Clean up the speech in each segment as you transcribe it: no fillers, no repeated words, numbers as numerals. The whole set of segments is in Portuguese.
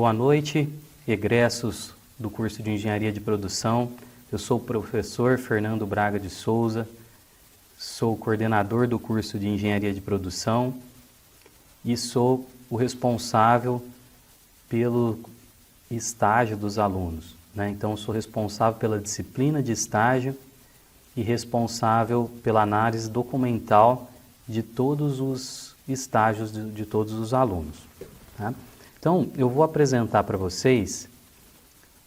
Boa noite, egressos do curso de Engenharia de Produção. Eu sou o professor Fernando Braga de Souza, sou coordenador do curso de Engenharia de Produção e sou o responsável pelo estágio dos alunos, né? Então, sou responsável pela disciplina de estágio e responsável pela análise documental de todos os estágios de todos os alunos, tá? Então, eu vou apresentar para vocês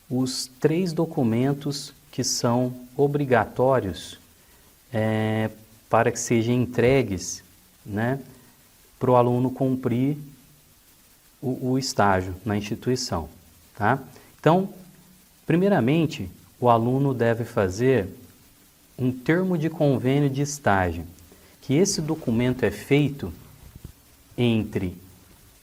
os 3 documentos que são obrigatórios para que sejam entregues, né, para o aluno cumprir o estágio na instituição, tá? Então, primeiramente, o aluno deve fazer um termo de convênio de estágio, que esse documento é feito entre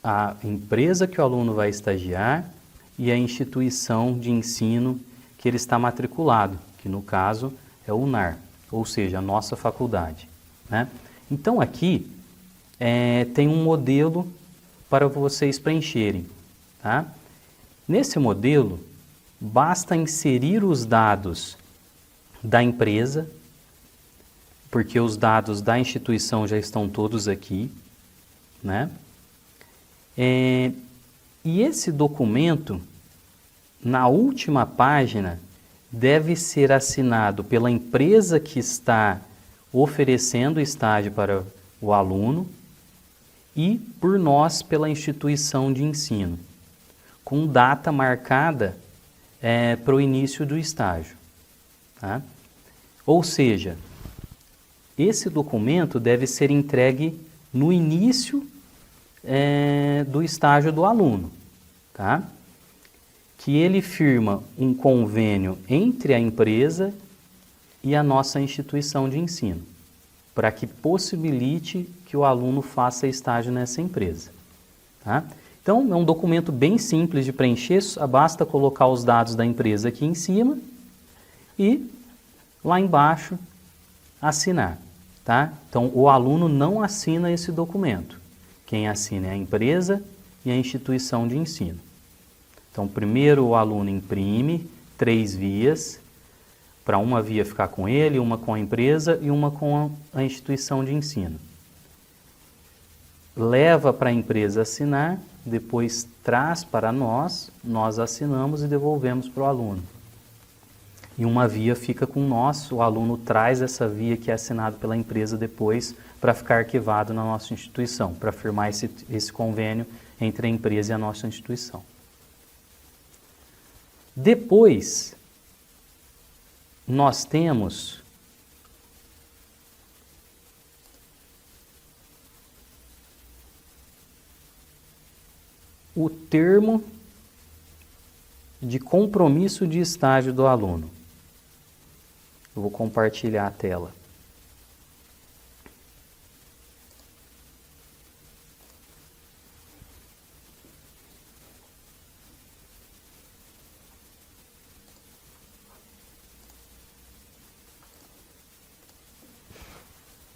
a empresa que o aluno vai estagiar e a instituição de ensino que ele está matriculado, que no caso é o UNAR, ou seja, a nossa faculdade, né? Então aqui tem um modelo para vocês preencherem, tá? Nesse modelo, basta inserir os dados da empresa, porque os dados da instituição já estão todos aqui, né? E esse documento, na última página, deve ser assinado pela empresa que está oferecendo o estágio para o aluno e por nós pela instituição de ensino, com data marcada para o início do estágio, tá? Ou seja, esse documento deve ser entregue no início do estágio do aluno, tá? Que ele firma um convênio entre a empresa e a nossa instituição de ensino, para que possibilite que o aluno faça estágio nessa empresa, tá? Então, é um documento bem simples de preencher, basta colocar os dados da empresa aqui em cima e lá embaixo assinar, tá? Então, o aluno não assina esse documento. Quem assina é a empresa e a instituição de ensino. Então, primeiro o aluno imprime 3 vias, para uma via ficar com ele, uma com a empresa e uma com a instituição de ensino. Leva para a empresa assinar, depois traz para nós assinamos e devolvemos para o aluno. E uma via fica com nós, o aluno traz essa via que é assinada pela empresa depois para ficar arquivado na nossa instituição, para firmar esse convênio entre a empresa e a nossa instituição. Depois, nós temos o termo de compromisso de estágio do aluno. Eu vou compartilhar a tela.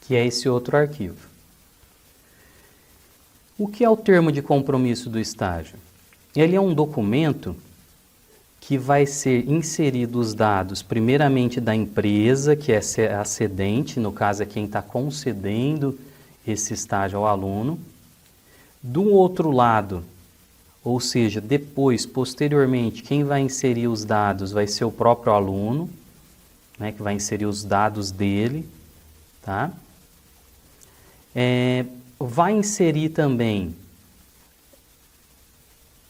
Que é esse outro arquivo. O que é o termo de compromisso do estágio? Ele é um documento que vai ser inserido os dados, primeiramente da empresa, que é a cedente, no caso é quem está concedendo esse estágio ao aluno. Do outro lado, ou seja, depois, posteriormente, quem vai inserir os dados vai ser o próprio aluno, né, que vai inserir os dados dele, tá? Vai inserir também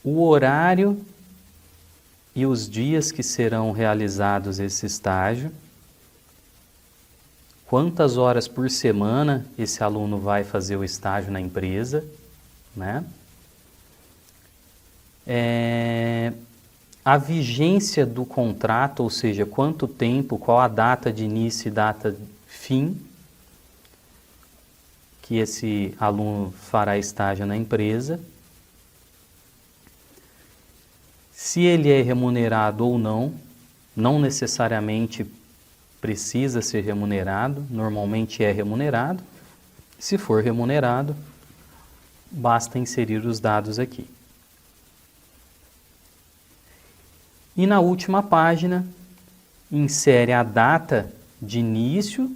o horário e os dias que serão realizados esse estágio, quantas horas por semana esse aluno vai fazer o estágio na empresa, né? A vigência do contrato, ou seja, quanto tempo, qual a data de início e data de fim que esse aluno fará estágio na empresa, se ele é remunerado ou não, não necessariamente precisa ser remunerado, normalmente é remunerado. Se for remunerado, basta inserir os dados aqui. E na última página, insere a data de início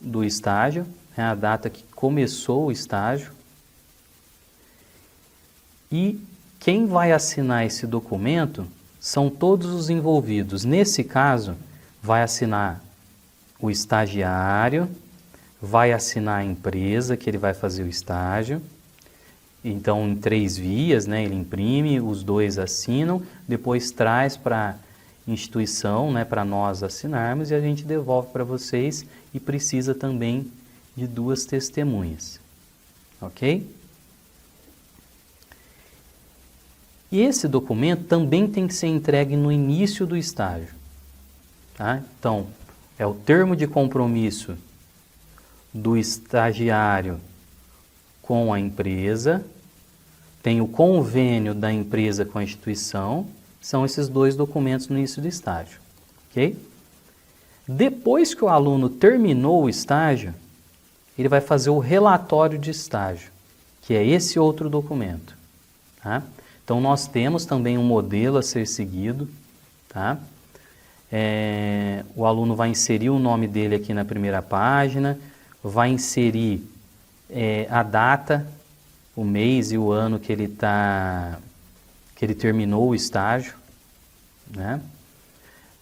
do estágio, né, a data que começou o estágio. E quem vai assinar esse documento são todos os envolvidos. Nesse caso, vai assinar o estagiário, vai assinar a empresa que ele vai fazer o estágio. Então, em 3 vias, né, ele imprime, os 2 assinam, depois traz para a instituição, né, para nós assinarmos, e a gente devolve para vocês, e precisa também de 2 testemunhas. Ok? E esse documento também tem que ser entregue no início do estágio. Tá? Então, é o termo de compromisso do estagiário com a empresa, tem o convênio da empresa com a instituição, são esses 2 documentos no início do estágio. Ok? Depois que o aluno terminou o estágio, ele vai fazer o relatório de estágio, que é esse outro documento. Tá? Então, nós temos também um modelo a ser seguido. Tá? O aluno vai inserir o nome dele aqui na primeira página, vai inserir a data, o mês e o ano que ele terminou o estágio. Né?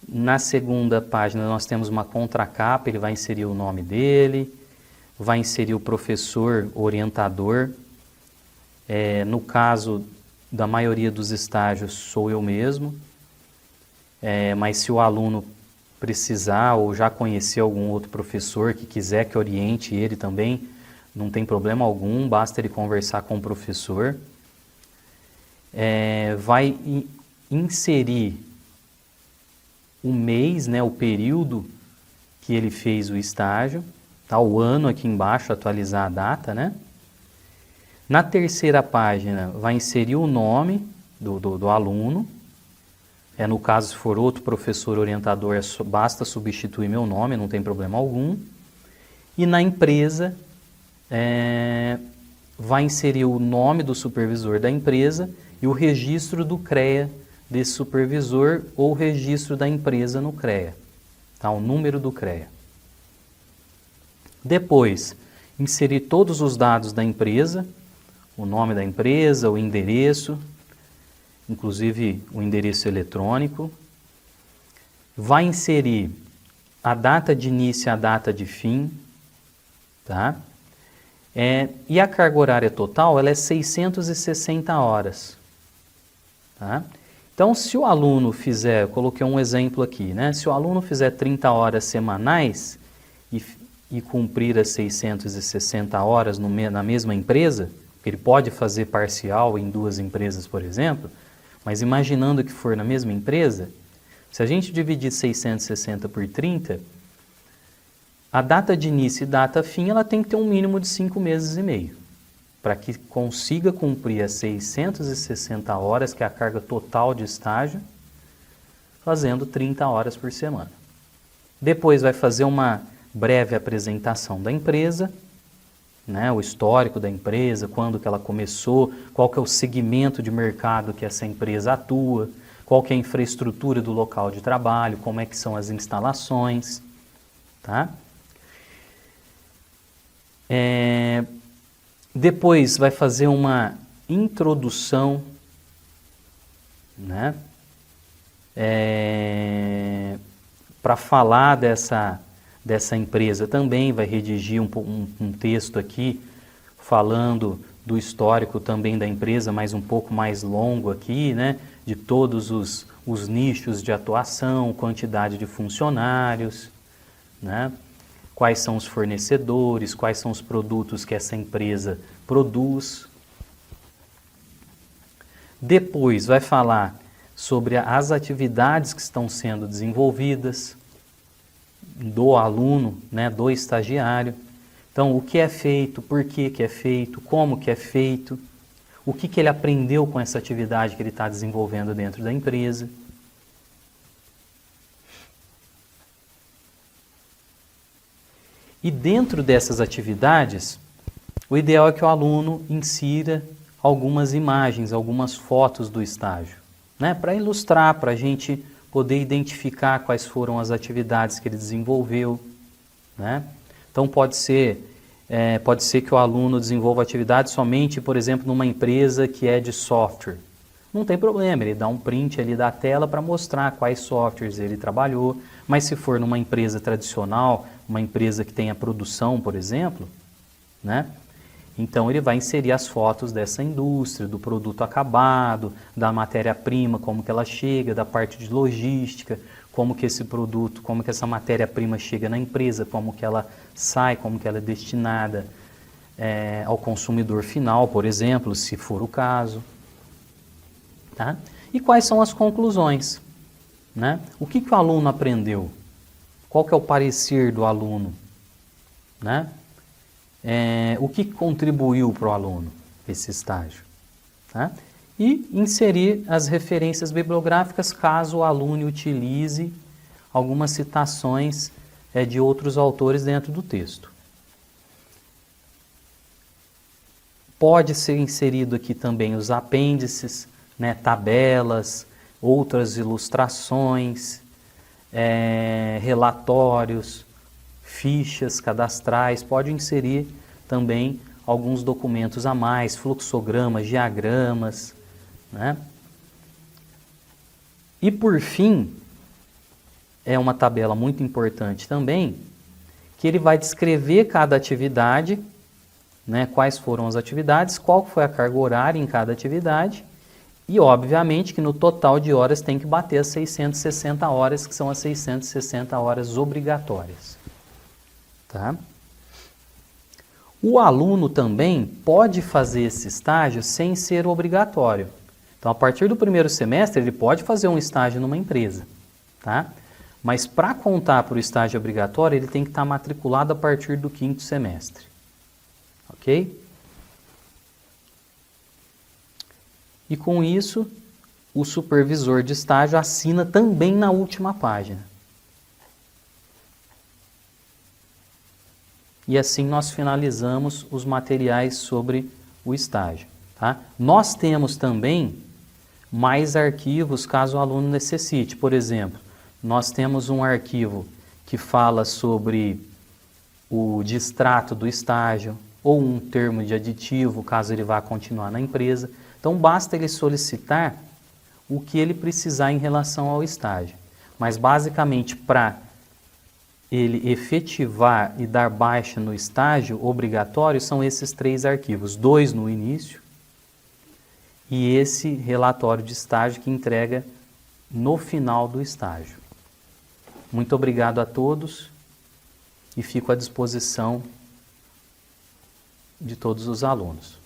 Na segunda página, nós temos uma contracapa, ele vai inserir o nome dele, vai inserir o professor orientador. No caso da maioria dos estágios, sou eu mesmo, mas se o aluno precisar ou já conhecer algum outro professor que quiser que oriente ele também, não tem problema algum, basta ele conversar com o professor. Vai inserir o mês, né, o período que ele fez o estágio, tá, o ano aqui embaixo, atualizar a data, né? Na terceira página, vai inserir o nome do aluno. No caso, se for outro professor orientador, basta substituir meu nome, não tem problema algum. E na empresa, vai inserir o nome do supervisor da empresa e o registro do CREA desse supervisor ou o registro da empresa no CREA. Tá? O número do CREA. Depois, inserir todos os dados da empresa, o nome da empresa, o endereço, inclusive o endereço eletrônico. Vai inserir a data de início e a data de fim. Tá? E a carga horária total ela é 660 horas. Tá? Então, se o aluno fizer, eu coloquei um exemplo aqui, né? Se o aluno fizer 30 horas semanais e cumprir as 660 horas na mesma empresa, ele pode fazer parcial em 2 empresas, por exemplo, mas imaginando que for na mesma empresa, se a gente dividir 660 por 30, a data de início e data fim ela tem que ter um mínimo de 5 meses e meio, para que consiga cumprir as 660 horas, que é a carga total de estágio, fazendo 30 horas por semana. Depois vai fazer uma breve apresentação da empresa, né, o histórico da empresa, quando que ela começou, qual que é o segmento de mercado que essa empresa atua, qual que é a infraestrutura do local de trabalho, como é que são as instalações. Tá? Depois vai fazer uma introdução, né, para falar dessa empresa também, vai redigir um texto aqui falando do histórico também da empresa, mas um pouco mais longo aqui, né, de todos os nichos de atuação, quantidade de funcionários, né, quais são os fornecedores, quais são os produtos que essa empresa produz. Depois vai falar sobre as atividades que estão sendo desenvolvidas do aluno, né, do estagiário. Então, o que é feito, por que é feito, como que é feito, o que ele aprendeu com essa atividade que ele está desenvolvendo dentro da empresa. E dentro dessas atividades, o ideal é que o aluno insira algumas imagens, algumas fotos do estágio. né? Para ilustrar, para a gente poder identificar quais foram as atividades que ele desenvolveu, né? Então pode ser que o aluno desenvolva atividade somente, por exemplo, numa empresa que é de software. Não tem problema, ele dá um print ali da tela para mostrar quais softwares ele trabalhou, mas se for numa empresa tradicional, uma empresa que tenha produção, por exemplo, né? Então ele vai inserir as fotos dessa indústria, do produto acabado, da matéria-prima, como que ela chega, da parte de logística, como que esse produto, como que essa matéria-prima chega na empresa, como que ela sai, como que ela é destinada ao consumidor final, por exemplo, se for o caso. Tá? E quais são as conclusões? Né? O que o aluno aprendeu? Qual que é o parecer do aluno? Né? O que contribuiu para o aluno esse estágio? Tá? E inserir as referências bibliográficas caso o aluno utilize algumas citações de outros autores dentro do texto. Pode ser inserido aqui também os apêndices, né, tabelas, outras ilustrações, relatórios, fichas cadastrais, pode inserir também alguns documentos a mais, fluxogramas, diagramas, né? E por fim, é uma tabela muito importante também, que ele vai descrever cada atividade, né, quais foram as atividades, qual foi a carga horária em cada atividade, e obviamente que no total de horas tem que bater as 660 horas, que são as 660 horas obrigatórias. Tá? O aluno também pode fazer esse estágio sem ser obrigatório. Então, a partir do primeiro semestre, ele pode fazer um estágio numa empresa. Tá? Mas para contar para o estágio obrigatório, ele tem que estar matriculado a partir do 5º semestre. Ok? E com isso, o supervisor de estágio assina também na última página. E assim nós finalizamos os materiais sobre o estágio. Tá? Nós temos também mais arquivos caso o aluno necessite. Por exemplo, nós temos um arquivo que fala sobre o distrato do estágio ou um termo de aditivo, caso ele vá continuar na empresa. Então, basta ele solicitar o que ele precisar em relação ao estágio. Mas, basicamente, para ele efetivar e dar baixa no estágio obrigatório, são esses 3 arquivos. 2 no início e esse relatório de estágio que entrega no final do estágio. Muito obrigado a todos e fico à disposição de todos os alunos.